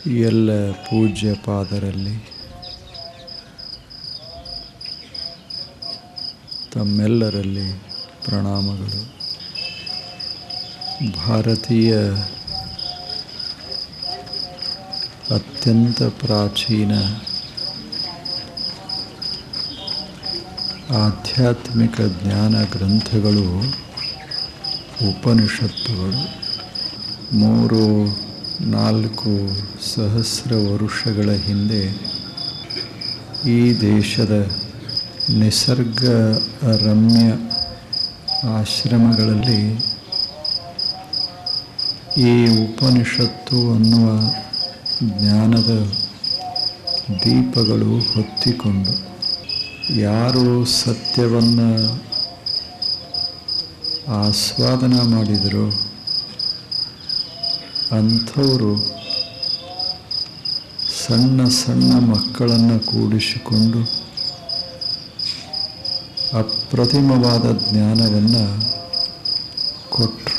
ಎಲ್ಲ ಪೂಜ್ಯ ಪಾದರಲ್ಲಿ ತಮ್ಮೆಲ್ಲರಲ್ಲಿ ಪ್ರಣಾಮಗಳು. ಭಾರತೀಯ ಅತ್ಯಂತ ಪ್ರಾಚೀನ ಆಧ್ಯಾತ್ಮಿಕ ಜ್ಞಾನ ಗ್ರಂಥಗಳು ಉಪನಿಷತ್ತುಗಳು. 3-4 ಸಹಸ್ರ ವರುಷಗಳ ಹಿಂದೆ ಈ ದೇಶದ ನಿಸರ್ಗ ರಮ್ಯ ಆಶ್ರಮಗಳಲ್ಲಿ ಈ ಉಪನಿಷತ್ತು ಅನ್ನುವ ಜ್ಞಾನದ ದೀಪಗಳು ಹೊತ್ತಿಕೊಂಡು ಯಾರು ಸತ್ಯವನ್ನು ಆಸ್ವಾದನ ಮಾಡಿದರೋ ಅಂಥವರು ಸಣ್ಣ ಸಣ್ಣ ಮಕ್ಕಳನ್ನು ಕೂಡಿಸಿಕೊಂಡು ಅಪ್ರತಿಮವಾದ ಜ್ಞಾನವನ್ನು ಕೊಟ್ಟರು.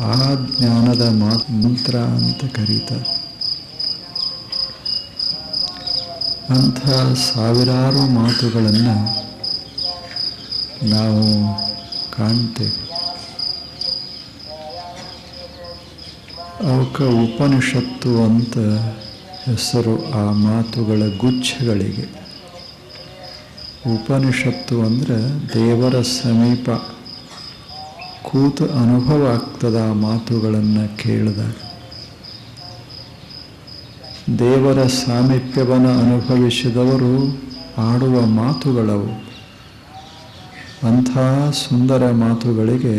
ಆ ಜ್ಞಾನದ ಮಂತ್ರ ಅಂತ ಕರೀತಾರೆ. ಅಂಥ ಸಾವಿರಾರು ಮಾತುಗಳನ್ನು ನಾವು ಕಾಣ್ತೇವೆ. ಅವಕ್ಕೆ ಉಪನಿಷತ್ತು ಅಂತ ಹೆಸರು. ಆ ಮಾತುಗಳ ಗುಚ್ಛಗಳಿಗೆ ಉಪನಿಷತ್ತು ಅಂದರೆ ದೇವರ ಸಮೀಪ ಕೂತು ಅನುಭವ ಆಗ್ತದ. ಆ ಮಾತುಗಳನ್ನು ಕೇಳಿದಾಗ ದೇವರ ಸಾಮೀಪ್ಯವನ್ನು ಅನುಭವಿಸಿದವರು ಆಡುವ ಮಾತುಗಳವು. ಅಂಥ ಸುಂದರ ಮಾತುಗಳಿಗೆ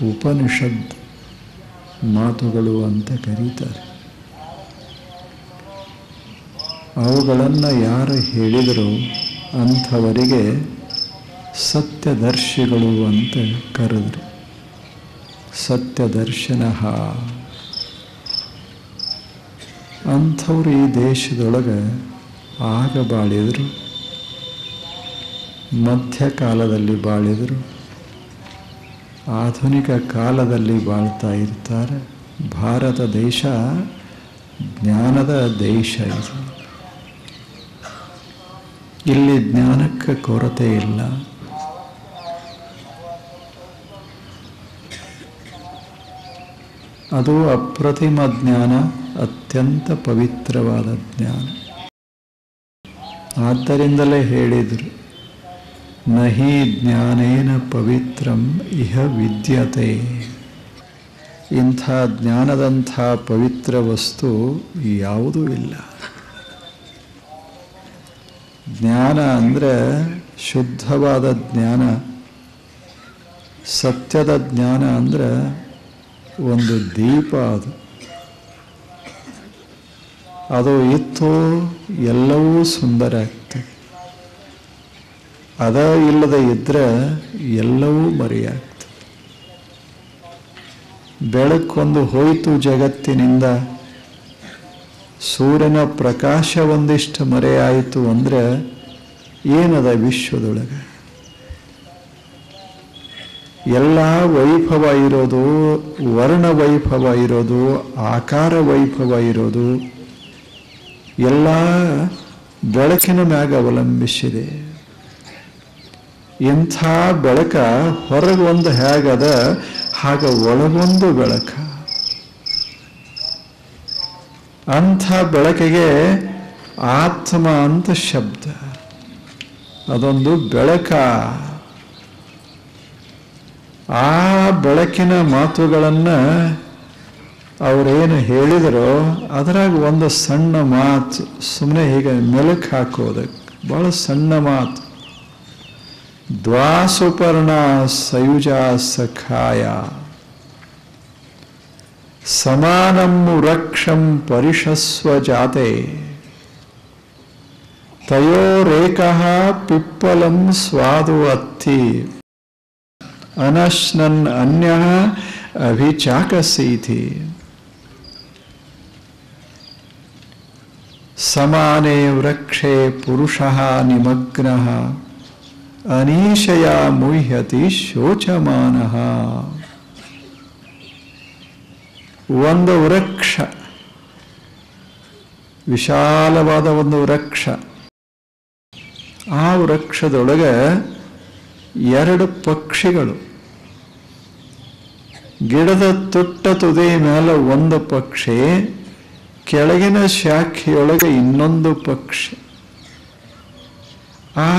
ಉಪನಿಷತ್ ಮಾತುಗಳು ಅಂತ ಕರೀತಾರೆ. ಅವುಗಳನ್ನು ಯಾರು ಹೇಳಿದರೂ ಅಂಥವರಿಗೆ ಸತ್ಯದರ್ಶಿಗಳು ಅಂತ ಕರೆದರು. ಸತ್ಯದರ್ಶನ ಅಂಥವ್ರು ಈ ದೇಶದೊಳಗೆ ಆಗ ಬಾಳಿದರು, ಮಧ್ಯಕಾಲದಲ್ಲಿ ಬಾಳಿದರು, ಆಧುನಿಕ ಕಾಲದಲ್ಲಿ ಬಾಳ್ತಾ ಇರ್ತಾರೆ. ಭಾರತ ದೇಶ ಜ್ಞಾನದ ದೇಶ ಇದು. ಇಲ್ಲಿ ಜ್ಞಾನಕ್ಕೆ ಕೊರತೆ ಇಲ್ಲ. ಅದು ಅಪ್ರತಿಮ ಜ್ಞಾನ, ಅತ್ಯಂತ ಪವಿತ್ರವಾದ ಜ್ಞಾನ. ಆದ್ದರಿಂದಲೇ ಹೇಳಿದರು, ನಹಿ ಜ್ಞಾನೇನ ಪವಿತ್ರಂ ಇಹ ವಿದ್ಯತೆ. ಇಂಥ ಜ್ಞಾನದಂಥ ಪವಿತ್ರ ವಸ್ತು ಯಾವುದೂ ಇಲ್ಲ. ಜ್ಞಾನ ಅಂದರೆ ಶುದ್ಧವಾದ ಜ್ಞಾನ. ಸತ್ಯದ ಜ್ಞಾನ ಅಂದರೆ ಒಂದು ದೀಪ. ಅದು ಇತ್ತು ಎಲ್ಲವೂ ಸುಂದರ ಆಗ್ತದೆ. ಅದ ಇಲ್ಲದೆ ಇದ್ದರೆ ಎಲ್ಲವೂ ಮರೆಯಾಗ್ತದೆ. ಬೆಳಕೊಂದು ಹೋಯಿತು ಜಗತ್ತಿನಿಂದ, ಸೂರ್ಯನ ಪ್ರಕಾಶ ಒಂದಿಷ್ಟು ಮರೆಯಾಯಿತು ಅಂದರೆ ಏನದ ವಿಶ್ವದೊಳಗೆ? ಎಲ್ಲ ವೈಭವ ಇರೋದು, ವರ್ಣ ವೈಭವ ಇರೋದು, ಆಕಾರ ವೈಭವ ಇರೋದು ಎಲ್ಲ ಬೆಳಕಿನ ಮ್ಯಾಗ ಅವಲಂಬಿಸಿದೆ. ಇಂಥ ಬೆಳಕ ಹೊರಗೊಂದು ಹೇಗದ ಹಾಗ ಒಳಗೊಂದು ಬೆಳಕ. ಅಂಥ ಬೆಳಕಿಗೆ ಆತ್ಮ ಅಂತ ಶಬ್ದ. ಅದೊಂದು ಬೆಳಕ. ಆ ಬೆಳಕಿನ ಮಾತುಗಳನ್ನು ಅವರೇನು ಹೇಳಿದರೋ ಅದರಾಗ ಒಂದು ಸಣ್ಣ ಮಾತು, ಸುಮ್ಮನೆ ಹೀಗೆ ಮೆಲುಕು ಹಾಕೋದಕ್ಕೆ ಭಾಳ ಸಣ್ಣ ಮಾತು. ದ್ವಾಸುಪರ್ಣ ಸಯುಜ ಸಖಾಯ ಸಮಾನಂ ವೃಕ್ಷಂ ಪರಿಷಸ್ವ ಜಾತೆ ತಯೋರೇಕಃ ಪಿಪ್ಪಲಂ ಸ್ವಾದು ಅತ್ತಿ ಅನಶ್ನನ್ ಅನ್ಯಃ ಅಭಿಚಾಕಸೀತಿ. ಸಮಾನೇ ವೃಕ್ಷೇ ಪುರುಷಃ ನಿಮಗ್ನಃ ಅನೀಶಯ ಮುಹ್ಯತಿ ಶೋಚಮಾನಃ. ಒಂದು ವೃಕ್ಷ ವಿಶಾಲವಾದ ಒಂದು ವೃಕ್ಷ. ಆ ವೃಕ್ಷದೊಳಗೆ 2 ಪಕ್ಷಿಗಳು. ಗಿಡದ ತುಟ್ಟ ತುದಿ ಮೇಲೆ ಒಂದು ಪಕ್ಷಿ, ಕೆಳಗಿನ ಶಾಖೆಯೊಳಗೆ ಇನ್ನೊಂದು ಪಕ್ಷಿ. ಆ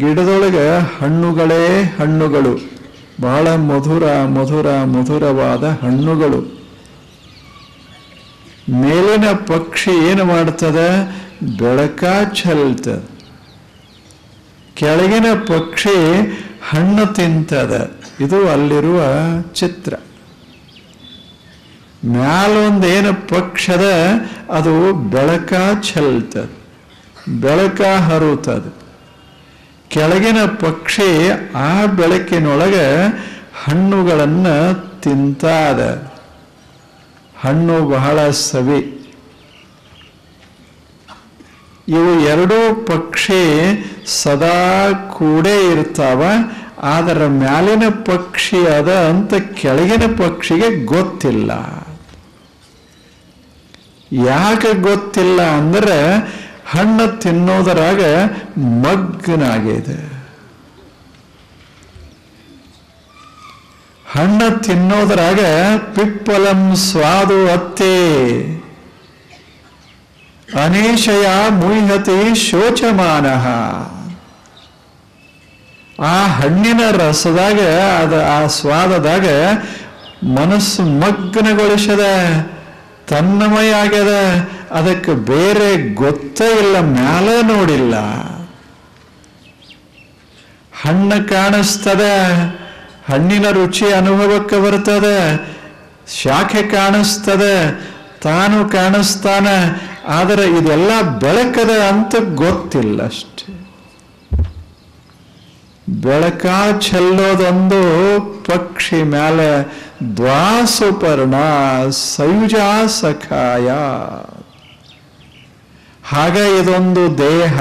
ಗಿಡದೊಳಗೆ ಹಣ್ಣುಗಳೇ ಹಣ್ಣುಗಳು, ಬಹಳ ಮಧುರವಾದ ಹಣ್ಣುಗಳು. ಮೇಲಿನ ಪಕ್ಷಿ ಏನು ಮಾಡ್ತದೆ? ಬೆಳಕ ಚೆಲ್ತದೆ. ಕೆಳಗಿನ ಪಕ್ಷಿ ಹಣ್ಣು ತಿಂತದೆ. ಇದು ಅಲ್ಲಿರುವ ಚಿತ್ರ. ಮ್ಯಾಲೊಂದೇನು ಪಕ್ಷದ ಅದು ಬೆಳಕ ಚೆಲ್ತದೆ, ಬೆಳಕ ಹರುತ್ತದೆ. ಕೆಳಗಿನ ಪಕ್ಷಿ ಆ ಬೆಳಕಿನೊಳಗೆ ಹಣ್ಣುಗಳನ್ನು ತಿಂತಾದ. ಹಣ್ಣು ಬಹಳ ಸವಿ. ಇವು 2 ಪಕ್ಷಿ ಸದಾ ಕೂಡೇ ಇರ್ತಾವ. ಆದರೆ ಮ್ಯಾಲಿನ ಪಕ್ಷಿ ಅದ ಅಂತ ಕೆಳಗಿನ ಪಕ್ಷಿಗೆ ಗೊತ್ತಿಲ್ಲ. ಯಾಕೆ ಗೊತ್ತಿಲ್ಲ ಅಂದ್ರೆ ಹಣ್ಣು ತಿನ್ನೋದರಾಗ ಮಗ್ನಾಗಿದೆ. ಹಣ್ಣು ತಿನ್ನೋದರಾಗ ಪಿಪ್ಪಲಂ ಸ್ವಾದು ಅತ್ತೇ ಅನೇಶಯ ಮುಹ್ಯತೆ ಶೋಚಮಾನಃ. ಆ ಹಣ್ಣಿನ ರಸದಾಗ ಆ ಸ್ವಾದದಾಗ ಮನಸ್ಸು ಮಗ್ನಗೊಳಿಸದ, ತನ್ನಮಯ ಆಗ್ಯದ. ಅದಕ್ಕೆ ಬೇರೆ ಗೊತ್ತೇ ಇಲ್ಲ, ಮ್ಯಾಲ ನೋಡಿಲ್ಲ. ಹಣ್ಣು ಕಾಣಿಸ್ತದೆ, ಹಣ್ಣಿನ ರುಚಿ ಅನುಭವಕ್ಕೆ ಬರ್ತದೆ, ಶಾಖೆ ಕಾಣಿಸ್ತದೆ, ತಾನು ಕಾಣಿಸ್ತಾನ. ಆದರೆ ಇದೆಲ್ಲ ಬೆಳಕದ ಅಂತ ಗೊತ್ತಿಲ್ಲ ಅಷ್ಟೆ. ಬೆಳಕ ಚೆಲ್ಲೋದೊಂದು ಪಕ್ಷಿ ಮೇಲೆ. ದ್ವಾಸುಪರ್ಣ ಸಯುಜಾ ಸಖಾಯ. ಹಾಗ ಇದೊಂದು ದೇಹ.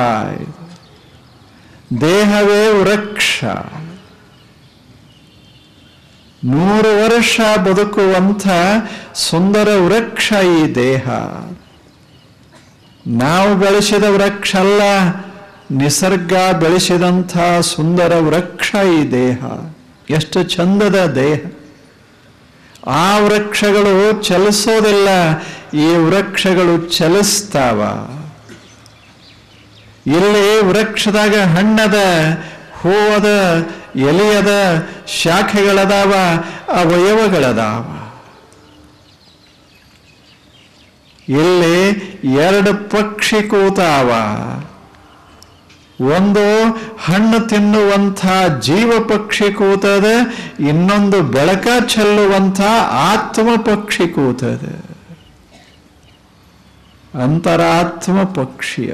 ದೇಹವೇ ವೃಕ್ಷ. 100 ವರ್ಷ ಬದುಕುವಂಥ ಸುಂದರ ವೃಕ್ಷ ಈ ದೇಹ. ನಾವು ಬೆಳೆಸಿದ ವೃಕ್ಷ ಅಲ್ಲ, ನಿಸರ್ಗ ಬೆಳೆಸಿದಂಥ ಸುಂದರ ವೃಕ್ಷ ಈ ದೇಹ. ಎಷ್ಟು ಚಂದದ ದೇಹ. ಆ ವೃಕ್ಷಗಳು ಚಲಿಸೋದಿಲ್ಲ, ಈ ವೃಕ್ಷಗಳು ಚಲಿಸ್ತಾವ. ಇಲ್ಲಿ ವೃಕ್ಷದಾಗ ಹಣ್ಣದ, ಹೂವದ, ಎಲೆಯದ, ಶಾಖೆಗಳದಾವ, ಅವಯವಗಳದಾವ. ಇಲ್ಲಿ 2 ಪಕ್ಷಿ ಕೂತಾವ. ಒಂದು ಹಣ್ಣು ತಿನ್ನುವಂಥ ಜೀವ ಪಕ್ಷಿ ಕೂತದೆ, ಇನ್ನೊಂದು ಬೆಳಕ ಚೆಲ್ಲುವಂಥ ಆತ್ಮ ಪಕ್ಷಿ ಕೂತದೆ. ಅಂತರಾತ್ಮ ಪಕ್ಷಿ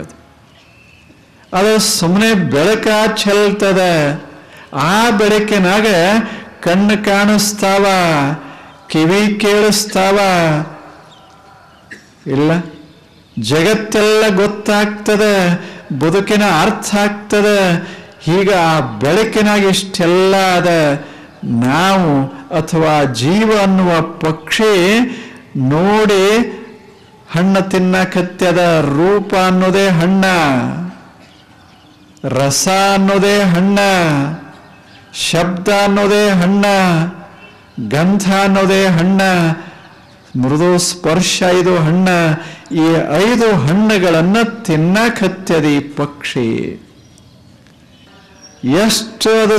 ಅದು ಸುಮ್ಮನೆ ಬೆಳಕ ಚೆಲ್ತದೆ. ಆ ಬೆಳಕಿನಾಗ ಕಣ್ಣು ಕಾಣಿಸ್ತಾವ, ಕಿವಿ ಕೇಳಿಸ್ತಾವ, ಇಲ್ಲ ಜಗತ್ತೆಲ್ಲ ಗೊತ್ತಾಗ್ತದೆ, ಬದುಕಿನ ಅರ್ಥ ಆಗ್ತದೆ. ಹೀಗ ಆ ಬೆಳಕಿನಾಗ ಇಷ್ಟೆಲ್ಲ ಅದ. ನಾವು ಅಥವಾ ಜೀವ ಅನ್ನುವ ಪಕ್ಷಿ ನೋಡಿ ಹಣ್ಣು ತಿನ್ನಕತ್ಯದ. ರೂಪ ಅನ್ನೋದೇ ಹಣ್ಣ, ರಸ ಅನ್ನೋದೇ ಹಣ್ಣ, ಶಬ್ದ ಅನ್ನೋದೇ ಹಣ್ಣ, ಗಂಧ ಅನ್ನೋದೇ ಹಣ್ಣ, ಮೃದು ಸ್ಪರ್ಶ ಇದು ಹಣ್ಣ. ಈ 5 ಹಣ್ಣುಗಳನ್ನು ತಿನ್ನಕತ್ಯದ ಈ ಪಕ್ಷಿ. ಎಷ್ಟು ಅದು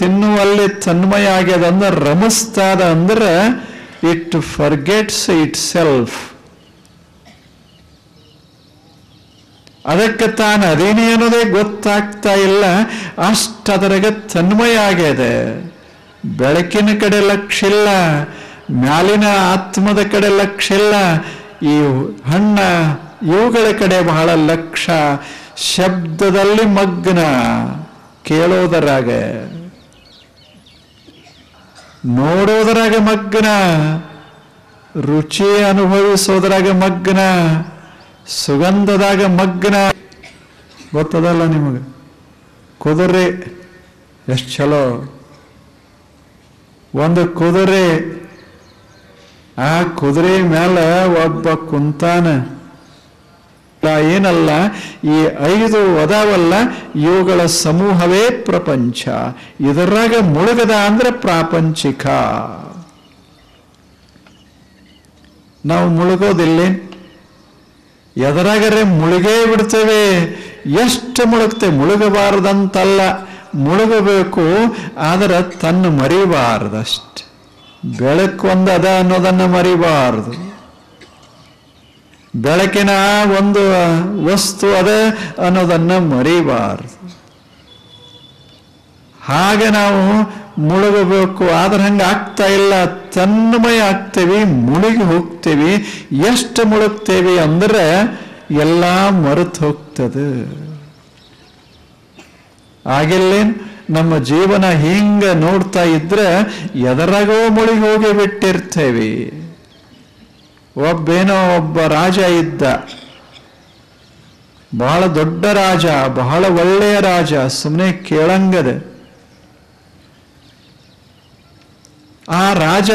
ತಿನ್ನುವಲ್ಲಿ ತನ್ಮಯ ಆಗ್ಯದ ಅಂದ್ರೆ, ರಮಿಸ್ತಾದ ಅಂದ್ರೆ ಇಟ್ ಫರ್ಗೆಟ್ಸ್ ಇಟ್ ಸೆಲ್ಫ್. ಅದಕ್ಕೆ ತಾನು ಅದೇನೇ ಅನ್ನೋದೇ ಗೊತ್ತಾಗ್ತಾ ಇಲ್ಲ, ಅಷ್ಟದರಾಗ ತನ್ಮಯ ಆಗ್ಯದೆ. ಬೆಳಕಿನ ಕಡೆ ಲಕ್ಷ್ಯ ಇಲ್ಲ, ಮ್ಯಾಲಿನ ಆತ್ಮದ ಕಡೆ ಲಕ್ಷ್ಯ ಇಲ್ಲ, ಈ ಹಣ್ಣ ಇವುಗಳ ಕಡೆ ಬಹಳ ಲಕ್ಷ್ಯ. ಶಬ್ದದಲ್ಲಿ ಮಗ್ನ, ಕೇಳೋದರಾಗ, ನೋಡೋದರಾಗ ಮಗ್ನ, ರುಚಿ ಅನುಭವಿಸೋದ್ರಾಗ ಮಗ್ನ, ಸುಗಂಧದಾಗ ಮಗ್ನ. ಗೊತ್ತದಲ್ಲ ನಿಮಗೆ? ಕುದುರೆ ಎಷ್ಟು ಚಲೋ. ಒಂದು ಕುದುರೆ, ಆ ಕುದುರೆ ಮೇಲೆ ಒಬ್ಬ ಕುಂತಾನ. ಏನಲ್ಲ, ಈ 5 ಅದಾವಲ್ಲ ಇವುಗಳ ಸಮೂಹವೇ ಪ್ರಪಂಚ. ಇದರಾಗ ಮುಳುಗದ ಅಂದ್ರೆ ಪ್ರಾಪಂಚಿಕ. ನಾವು ಮುಳುಗೋದಿಲ್ಲ, ಎದರಾಗರೆ ಮುಳುಗೇ ಬಿಡ್ತೇವೆ. ಎಷ್ಟು ಮುಳುಗ್ತೇವೆ, ಮುಳುಗಬಾರದಂತಲ್ಲ, ಮುಳುಗಬೇಕು, ಆದರೆ ತನ್ನ ಮರಿಬಾರದಷ್ಟೆ. ಬೆಳಕೊಂದು ಅದ ಅನ್ನೋದನ್ನು ಮರಿಬಾರದು. ಬೆಳಕಿನ ಒಂದು ವಸ್ತು ಅದ ಅನ್ನೋದನ್ನು ಮರಿಬಾರದು. ಹಾಗೆ ನಾವು ಮುಳುಗಬೇಕು. ಆದ್ರೆ ಹಂಗೆ ಆಗ್ತಾ ಇಲ್ಲ, ತನ್ಮಯ ಆಗ್ತೇವಿ, ಮುಳುಗಿ ಹೋಗ್ತೇವಿ. ಎಷ್ಟು ಮುಳುಗ್ತೇವಿ ಅಂದ್ರೆ ಎಲ್ಲ ಮರೆತು ಹೋಗ್ತದೆ. ಆಗಿಲ್ಲೇನ್ ನಮ್ಮ ಜೀವನ ಹಿಂಗ ನೋಡ್ತಾ ಇದ್ರೆ ಎದರಾಗೋ ಮುಳುಗಿ ಹೋಗಿ ಬಿಟ್ಟಿರ್ತೇವಿ. ಒಬ್ಬ ರಾಜ ಇದ್ದ, ಬಹಳ ದೊಡ್ಡ ರಾಜ, ಬಹಳ ಒಳ್ಳೆಯ ರಾಜ, ಸುಮ್ಮನೆ ಕೇಳಂಗದೆ. ಆ ರಾಜ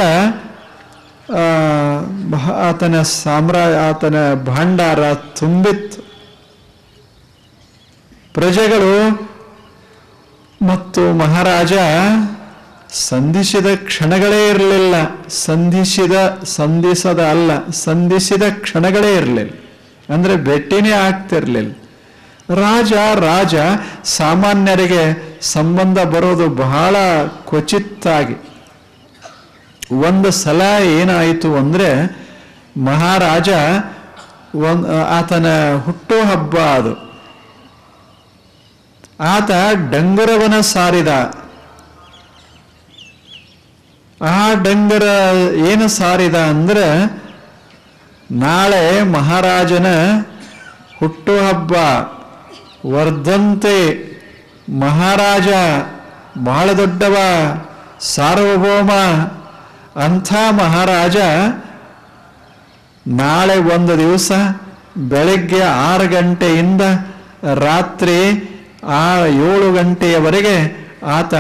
ಆತನ ಭಂಡಾರ ತುಂಬಿತ್ತು. ಪ್ರಜೆಗಳು ಮತ್ತು ಮಹಾರಾಜ ಸಂಧಿಸಿದ ಕ್ಷಣಗಳೇ ಇರಲಿಲ್ಲ. ಸಂಧಿಸಿದ ಕ್ಷಣಗಳೇ ಇರಲಿಲ್ಲ, ಅಂದ್ರೆ ಭೇಟಿನೇ ಆಗ್ತಿರ್ಲಿಲ್ಲ. ರಾಜ ಸಾಮಾನ್ಯರಿಗೆ ಸಂಬಂಧ ಬರೋದು ಬಹಳ ಕ್ವಚಿತ್ತಾಗಿ. ಒಂದು ಸಲ ಏನಾಯಿತು ಅಂದ್ರೆ, ಮಹಾರಾಜ ಆತನ ಹುಟ್ಟು ಹಬ್ಬ ಅದು. ಆತ ಡಂಗುರವನ ಸಾರಿದ. ಆ ಡಂಗರ ಏನು ಸಾರಿದ ಅಂದ್ರೆ, ನಾಳೆ ಮಹಾರಾಜನ ಹುಟ್ಟು ಹಬ್ಬ, ವರ್ಧಂತೆ, ಮಹಾರಾಜ ಬಹಳ ದೊಡ್ಡವ, ಸಾರ್ವಭೌಮ. ಅಂಥ ಮಹಾರಾಜ ನಾಳೆ ಒಂದು ದಿವಸ ಬೆಳಗ್ಗೆ 6 ಗಂಟೆಯಿಂದ ರಾತ್ರಿ 7 ಗಂಟೆಯವರೆಗೆ ಆತ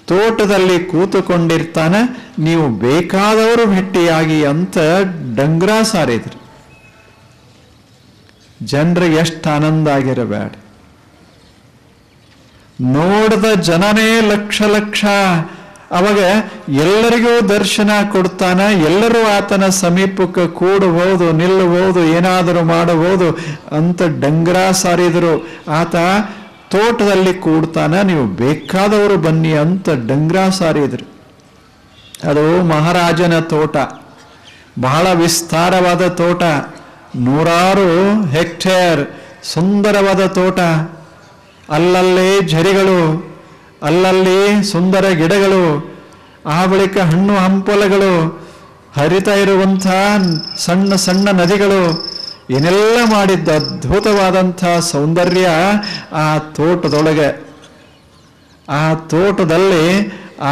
ತೋಟದಲ್ಲಿ ಕೂತುಕೊಂಡಿರ್ತಾನೆ, ನೀವು ಬೇಕಾದವರು ಭೇಟಿಯಾಗಿ ಅಂತ ಡಂಗ್ರ ಸಾರಿದ್ರು. ಜನರಿಗೆ ಎಷ್ಟು ಆನಂದ ಆಗಿರಬೇಡ. ನೋಡಿದ ಜನನೇ ಲಕ್ಷ. ಅವಾಗ ಎಲ್ಲರಿಗೂ ದರ್ಶನ ಕೊಡ್ತಾನ. ಎಲ್ಲರೂ ಆತನ ಸಮೀಪಕ್ಕೆ ಕೂಡಬಹುದು, ನಿಲ್ಲಬಹುದು, ಏನಾದರೂ ಮಾಡಬಹುದು ಅಂತ ಡಂಗ್ರ ಸಾರಿದ್ರು. ಆತ ತೋಟದಲ್ಲಿ ಕೂಡ್ತಾನ, ನೀವು ಬೇಕಾದವರು ಬನ್ನಿ ಅಂತ ಡಂಗ್ರ ಸಾರಿದ್ರು. ಅದು ಮಹಾರಾಜನ ತೋಟ, ಬಹಳ ವಿಸ್ತಾರವಾದ ತೋಟ, 100 ಹೆಕ್ಟೇರ್ ಸುಂದರವಾದ ತೋಟ. ಅಲ್ಲಲ್ಲಿ ಝರಿಗಳು, ಅಲ್ಲಲ್ಲಿ ಸುಂದರ ಗಿಡಗಳು, ಆ ಬಳಿಕ ಹಣ್ಣು ಹಂಪಲಗಳು, ಹರಿತಾ ಇರುವಂಥ ಸಣ್ಣ ಸಣ್ಣ ನದಿಗಳು, ಏನೆಲ್ಲ ಮಾಡಿದ್ದ ಅದ್ಭುತವಾದಂಥ ಸೌಂದರ್ಯ ಆ ತೋಟದೊಳಗೆ. ಆ ತೋಟದಲ್ಲಿ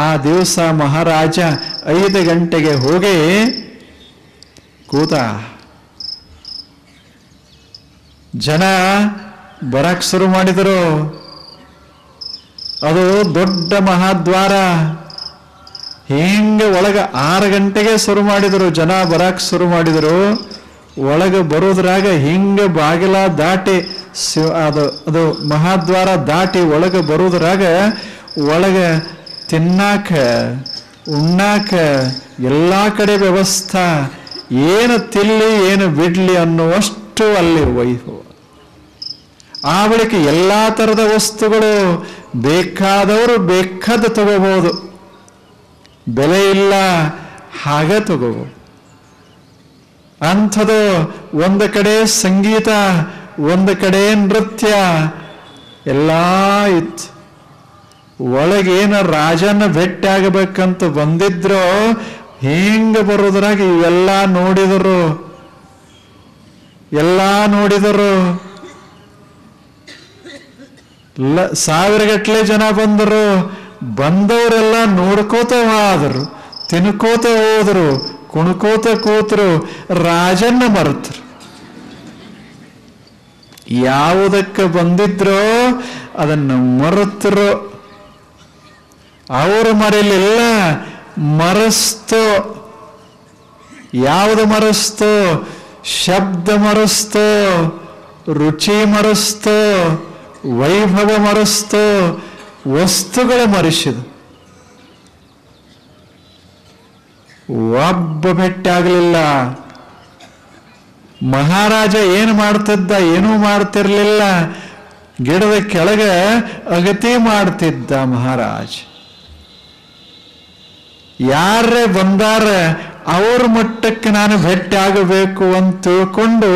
ಆ ದಿವಸ ಮಹಾರಾಜ 5 ಗಂಟೆಗೆ ಹೋಗಿ ಕೂತ. ಜನ ಬರಕ್ ಶುರು ಮಾಡಿದರು. ಅದು ದೊಡ್ಡ ಮಹಾದ್ವಾರ. ಹಿಂಗೆ ಒಳಗೆ 6 ಗಂಟೆಗೆ ಶುರು ಮಾಡಿದರು, ಜನ ಬರಕ್ ಶುರು ಮಾಡಿದರು. ಒಳಗೆ ಬರೋದ್ರಾಗ ಹಿಂಗೆ ಬಾಗಿಲ ದಾಟಿ ಅದು ಮಹಾದ್ವಾರ ದಾಟಿ ಒಳಗೆ ಬರೋದ್ರಾಗ ಒಳಗೆ ತಿನ್ನಾಕ ಉಣ್ಣಾಕ ಎಲ್ಲ ಕಡೆ ವ್ಯವಸ್ಥೆ, ಏನು ತಿಲ್ಲಿ ಏನು ಬಿಡ್ಲಿ ಅನ್ನುವಷ್ಟು ಅಲ್ಲಿ ವೈಭವ. ಆ ಬಳಿಕ ಎಲ್ಲ ಥರದ ವಸ್ತುಗಳು ಬೇಕಾದವರು ಬೇಕಾದ ತಗೋಬಹುದು, ಬೆಲೆ ಇಲ್ಲ ಹಾಗೆ ತಗೋಬಹುದು. ಅಂಥದ್ದು ಒಂದು ಕಡೆ ಸಂಗೀತ, ಒಂದು ಕಡೆ ನೃತ್ಯ ಎಲ್ಲ ಇತ್ತು. ಒಳಗೇನು ರಾಜನ ಭೇಟಿ ಆಗಬೇಕಂತ ಬಂದಿದ್ರು, ಹಿಂಗೆ ಬರೋದ್ರಾಗ ಇವೆಲ್ಲ ನೋಡಿದರು. ಸಾವಿರಗಟ್ಟಲೆ ಜನ ಬಂದರು. ಬಂದವರೆಲ್ಲ ನೋಡ್ಕೋತ ಹೋದರು, ತಿನ್ಕೋತ ಹೋದ್ರು, ಕುಣ್ಕೋತ ಕೂತರು, ರಾಜನ್ನ ಮರೆತರು. ಯಾವುದಕ್ಕೆ ಬಂದಿದ್ರೋ ಅದನ್ನು ಮರೆತರು. ಅವರು ಮರೆಯಲಿಲ್ಲ, ಮರೆಸ್ತೋ. ಯಾವುದು ಮರೆಸ್ತೋ? ಶಬ್ದ ಮರೆಸ್ತೋ, ರುಚಿ ಮರೆಸ್ತೋ, ವೈಭವ ಮರೆಸ್ತೋ, ವಸ್ತುಗಳ ಮರೆಸಿದ. ಒಬ್ಬ ಭೇಟಿ ಆಗಲಿಲ್ಲ. ಮಹಾರಾಜ ಏನು ಮಾಡ್ತಿದ್ದ? ಏನೂ ಮಾಡ್ತಿರ್ಲಿಲ್ಲ. ಗಿಡದ ಕೆಳಗೆ ಅಗತಿ ಮಾಡ್ತಿದ್ದ ಮಹಾರಾಜ್. ಯಾರೇ ಬಂದಾರ ಅವ್ರ ಮಟ್ಟಕ್ಕೆ ನಾನು ಭೇಟಿ ಆಗಬೇಕು ಅಂತ ತಿಳ್ಕೊಂಡು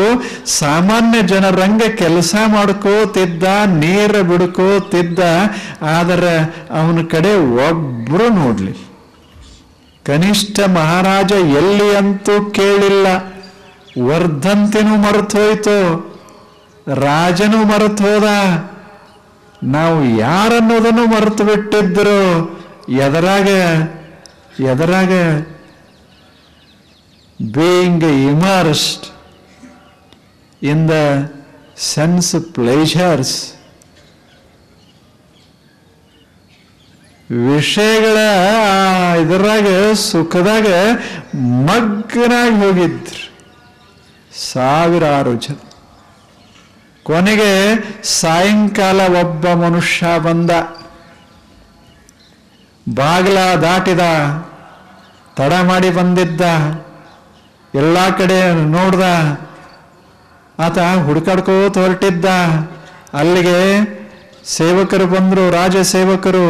ಸಾಮಾನ್ಯ ಜನರಂಗ ಕೆಲಸ ಮಾಡ್ಕೋತಿದ್ದ, ನೀರು ಬಿಡ್ಕೋತಿದ್ದ. ಆದರೆ ಅವನ ಕಡೆ ಒಬ್ರು ನೋಡ್ಲಿ. ಕನಿಷ್ಠ ಮಹಾರಾಜ ಎಲ್ಲಿ ಅಂತೂ ಕೇಳಿಲ್ಲ. ವರ್ಧಂತಿನೂ ಮರೆತೋಯ್ತು, ರಾಜನೂ ಮರೆತು ಹೋದ, ನಾವು ಯಾರನ್ನೋದನ್ನು ಮರೆತು ಬಿಟ್ಟಿದ್ರು. ಎದರಾಗ being immersed in the sense pleasures, ವಿಷಯಗಳ ಇದರಾಗ ಸುಖದಾಗ ಮಗ್ನಾಗಿ ಹೋಗಿದ್ರು ಸಾವಿರಾರು ಜನ. ಕೊನೆಗೆ ಸಾಯಂಕಾಲ ಒಬ್ಬ ಮನುಷ್ಯ ಬಂದ, ಬಾಗಿಲ ದಾಟಿದ, ತಡ ಮಾಡಿ ಬಂದಿದ್ದ. ಎಲ್ಲ ಕಡೆ ನೋಡ್ದ, ಆತ ಹುಡುಕಾಡ್ಕೋತ ಹೊರಟಿದ್ದ. ಅಲ್ಲಿಗೆ ಸೇವಕರು ಬಂದ್ರು, ರಾಜ ಸೇವಕರು.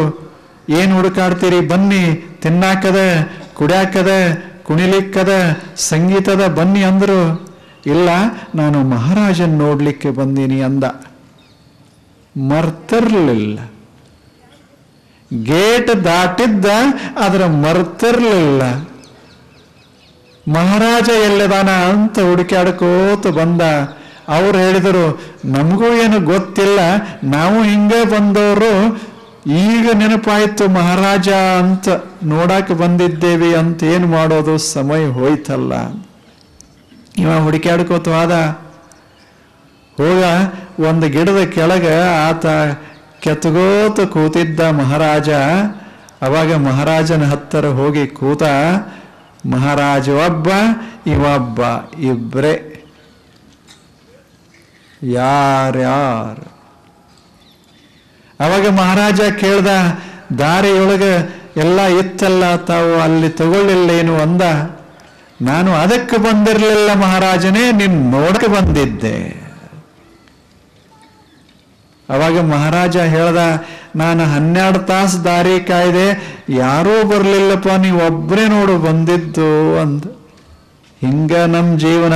ಏನು ಹುಡುಕಾಡ್ತೀರಿ? ಬನ್ನಿ, ತಿನ್ನಾಕದ, ಕುಡ್ಯಾಕದ, ಕುಣಿಲಿಕ್ಕದ, ಸಂಗೀತದ, ಬನ್ನಿ ಅಂದ್ರು. ಇಲ್ಲ, ನಾನು ಮಹಾರಾಜನ್ ನೋಡ್ಲಿಕ್ಕೆ ಬಂದೀನಿ ಅಂದ. ಮರ್ತಿರ್ಲಿಲ್ಲ. ಗೇಟ್ ದಾಟಿದ್ದ, ಆದ್ರೆ ಮರ್ತಿರ್ಲಿಲ್ಲ. ಮಹಾರಾಜ ಎಲ್ಲದಾನ ಅಂತ ಹುಡುಕಾಡ್ಕೋತ ಬಂದ. ಅವ್ರು ಹೇಳಿದರು, ನಮಗೂ ಏನು ಗೊತ್ತಿಲ್ಲ, ನಾವು ಹಿಂಗೆ ಬಂದವರು, ಈಗ ನೆನಪಾಯ್ತು ಮಹಾರಾಜ ಅಂತ ನೋಡಾಕ ಬಂದಿದ್ದೇವೆ ಅಂತ. ಏನು ಮಾಡೋದು, ಸಮಯ ಹೋಯ್ತಲ್ಲ. ಇವ ಹುಡುಕಾಡ್ಕೋತ ಹೋಗ ಒಂದು ಗಿಡದ ಕೆಳಗೆ ಆತ ಕೆತ್ತಗೋತ ಕೂತಿದ್ದ ಮಹಾರಾಜ. ಅವಾಗ ಮಹಾರಾಜನ ಹತ್ತಿರ ಹೋಗಿ ಕೂತ. ಮಹಾರಾಜ ಒಬ್ಬ, ಇವೊಬ್ಬ, ಇಬ್ರೇ. ಯಾರ್ಯಾರು? ಅವಾಗ ಮಹಾರಾಜ ಕೇಳ್ದ, ದಾರಿಯೊಳಗೆ ಎಲ್ಲ ಇತ್ತಲ್ಲ, ತಾವು ಅಲ್ಲಿ ತಗೊಳ್ಳಿಲ್ಲೇನು ಅಂದ. ನಾನು ಅದಕ್ಕೆ ಬಂದಿರಲಿಲ್ಲ ಮಹಾರಾಜನೇ, ನಿನ್ ನೋಡಕ್ಕೆ ಬಂದಿದ್ದೆ. ಅವಾಗ ಮಹಾರಾಜ ಹೇಳ್ದ, ನಾನು 12 ತಾಸು ದಾರಿ ಕಾಯ್ದೆ, ಯಾರೂ ಬರ್ಲಿಲ್ಲಪ್ಪ, ನೀವು ಒಬ್ಬರೇ ನೋಡು ಬಂದಿದ್ದು ಅಂದ. ಹಿಂಗ ನಮ್ ಜೀವನ.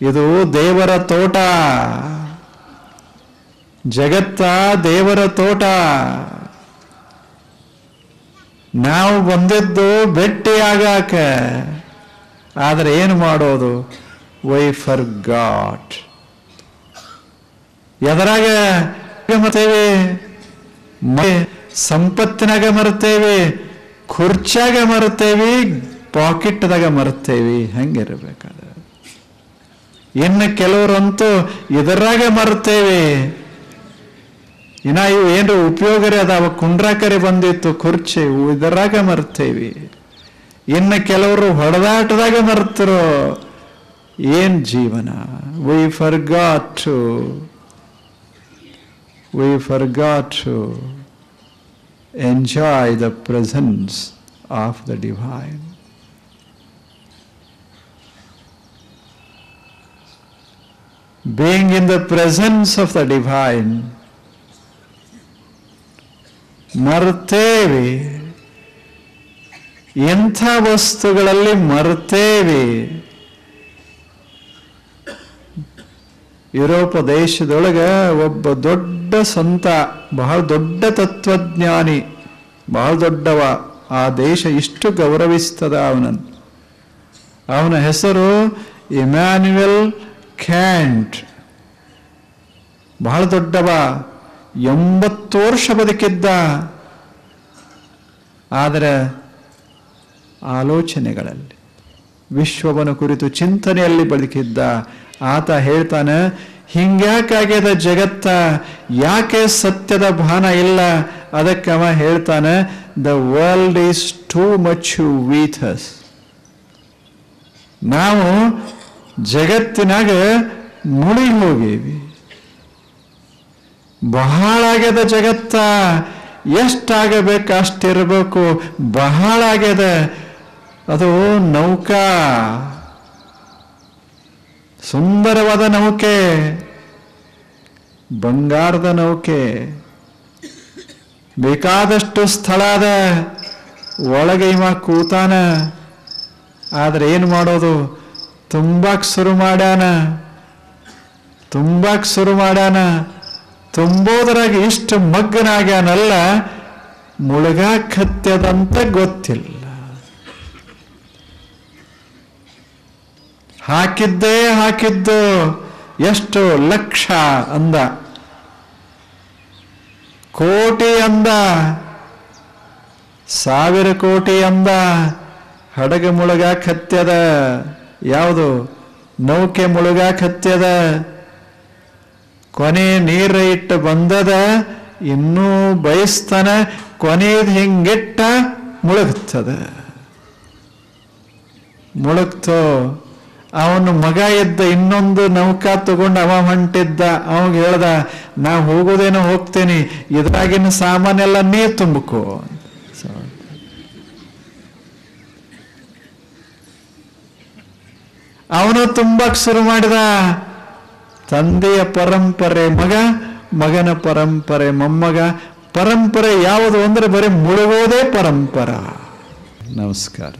ಇದು ದೇವರ ತೋಟ, ಜಗತ್ತ ದೇವರ ತೋಟ. ನಾವು ಬಂದಿದ್ದು ಭೇಟಿಯಾಗಾಕ. ಆದ್ರೆ ಏನು ಮಾಡೋದು? Y forgot. ಎದರಾಗ ಮರ್ತೇವೆ? ಸಂಪತ್ತಿನಾಗ ಮರ್ತೇವೆ, ಖುರ್ಚಾಗ ಮರ್ತೇವಿ, ಪಾಕೆಟ್ದಾಗ ಮರ್ತೇವಿ. ಹಂಗಿರ್ಬೇಕಾದ್ರೆ ಇನ್ನು ಕೆಲವರಂತೂ ಇದರಾಗ ಮರ್ತೇವೆ. ಇನ್ನ ಇವು ಏನ್ರ ಉಪಯೋಗರೇ ಅದಾವ, ಕುಂಡ್ರಾಕರೆ ಬಂದಿತ್ತು ಖುರ್ಚಿ, ಇದರಾಗ ಮರ್ತೇವಿ. ಇನ್ನು ಕೆಲವರು ಹೊಡೆದಾಟದಾಗ ಮರ್ತರು. ಏನ್ ಜೀವನ? We forgot to enjoy the presence of the divine. Being in the presence of the divine, ಮರ್ತೇವೆ. ಎಂಥ ವಸ್ತುಗಳಲ್ಲಿ ಮರ್ತೇವೆ. ಯುರೋಪ ದೇಶದೊಳಗೆ ಒಬ್ಬ ದೊಡ್ಡ ಸಂತ, ಬಹಳ ದೊಡ್ಡ ತತ್ವಜ್ಞಾನಿ, ಬಹಳ ದೊಡ್ಡವ. ಆ ದೇಶ ಇಷ್ಟು ಗೌರವಿಸ್ತದ ಅವನನ್ನು. ಅವನ ಹೆಸರು ಇಮ್ಯಾನ್ಯುಯಲ್ ಕ್ಯಾಂಟ್. ಬಹಳ ದೊಡ್ಡವ, 80 ವರ್ಷ ಬದುಕಿದ್ದ. ಆದರೆ ಆಲೋಚನೆಗಳಲ್ಲಿ, ವಿಶ್ವವನ್ನು ಕುರಿತು ಚಿಂತನೆಯಲ್ಲಿ ಬದುಕಿದ್ದ. ಆತ ಹೇಳ್ತಾನೆ, ಹಿಂಗ್ಯಾಕಾಗ್ಯದ ಜಗತ್ತ, ಯಾಕೆ ಸತ್ಯದ ಭಾನ ಇಲ್ಲ? ಅದಕ್ಕೆ ಅವ ಹೇಳ್ತಾನೆ, the world is too much with us. ನಾವು ಜಗತ್ತಿನಾಗ ಮುಳುಗಿ ಹೋಗೇವಿ. ಬಹಳ ಆಗ್ಯದ ಜಗತ್ತ, ಎಷ್ಟಾಗಬೇಕು ಅಷ್ಟಿರಬೇಕು, ಬಹಳ ಆಗ್ಯದ. ಅದು ನೌಕಾ, ಸುಂದರವಾದ ನೌಕೆ, ಬಂಗಾರದ ನೌಕೆ, ಬೇಕಾದಷ್ಟು ಸ್ಥಳ ಅದ, ಒಳಗೆ ಇವ ಕೂತಾನ. ಆದ್ರೆ ಏನು ಮಾಡೋದು? ತುಂಬಾಕ್ ಶುರು ಮಾಡ್ಯಾನ. ತುಂಬೋದ್ರಾಗ ಇಷ್ಟು ಮಗ್ಗನಾಗ್ಯಾನಲ್ಲ, ಮುಳುಗಾಕತ್ಯದಂತ ಗೊತ್ತಿಲ್ಲ. ಹಾಕಿದ್ದು ಎಷ್ಟು ಲಕ್ಷ ಅಂದ, ಕೋಟಿ ಅಂದ, 1000 ಕೋಟಿ ಅಂದ. ಹಡಗ ಮುಳುಗಾಕತ್ಯದ. ಯಾವುದು? ನೌಕೆ ಮುಳುಗಾಕತ್ಯದ. ಕೊನೆ ನೀರ ಇಟ್ಟು ಬಂದದ, ಇನ್ನೂ ಬಯಸ್ತಾನ. ಕೊನೆಯದು ಹಿಂಗಿಟ್ಟ ಮುಳುಗ್ತೋ. ಅವನು ಮಗ ಇದ್ದ, ಇನ್ನೊಂದು ನೌಕಾ ತಗೊಂಡು ಅವ ಹೊಂಟಿದ್ದ. ಅವಾಗ ಹೇಳ್ದ, ನಾ ಹೋಗೋದೇನೋ ಹೋಗ್ತೇನೆ, ಇದ್ರಾಗಿನ ಸಾಮಾನೆಲ್ಲ ನೀ ತುಂಬಕೋ. ಅವನು ತುಂಬಕ್ ಶುರು ಮಾಡಿದ. ತಂದೆಯ ಪರಂಪರೆ ಮಗ, ಮಗನ ಪರಂಪರೆ ಮೊಮ್ಮಗ. ಪರಂಪರೆ ಯಾವುದು ಅಂದ್ರೆ ಬರೀ ಮುಳುಗೋದೇ ಪರಂಪರ. ನಮಸ್ಕಾರ.